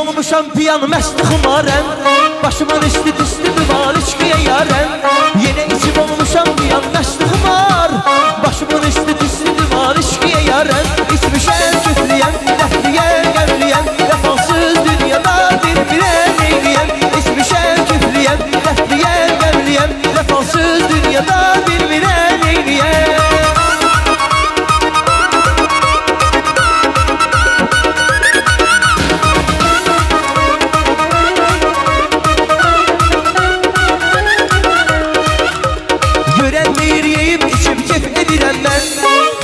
olmuşam piyan məst xumarəm. Başımın üstü düşdü duman içkiyə yarəm. Yenə içib olmuşam piyan məst xumar. Başımın üstü düşdü duman içkiyə yarəm. İçmişəm küflüyəm, dəhliyəm, qəmliyəm. Vəfasız dünyada bir-birəm neyliyəm. İçmişəm küflüyəm, dəhliyəm, qəmliyəm. Vəfasız dünyada bir-birəm neyliyəm.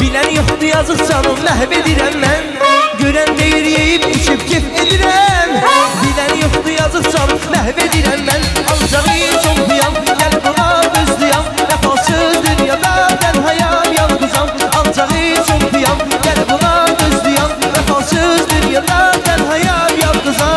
Bilən yoxdur yazıq canım məhv edirəm mən. Görən deyir yeyib içib kef edirəm. Bilən yoxdur yazıq canım məhv edirəm mən. Alcağı çoxduyam, gəl buna düzdüyam. Vəfasız dünyada tənhayam yalqızam. Alcağı çoxduyam, gəl buna düzdüyam. Vəfasız dünyada tənhayam yalqızam.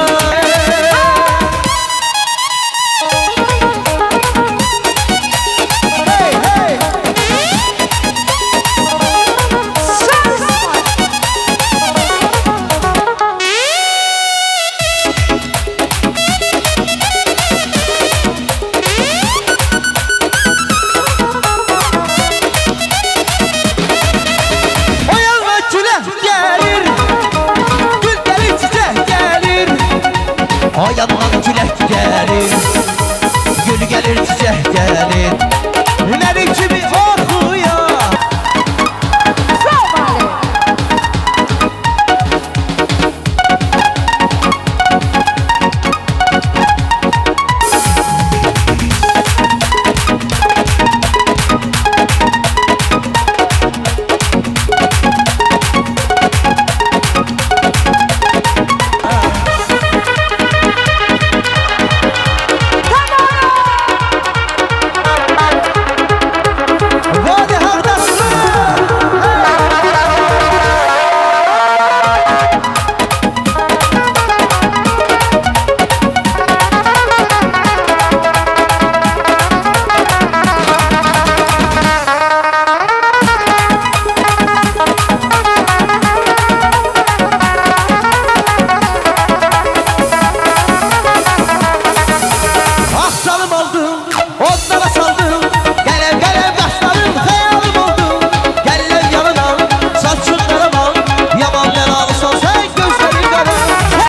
Ay yandan külək gəlir, gül gəlir çiçək gəlir. Mənim kimi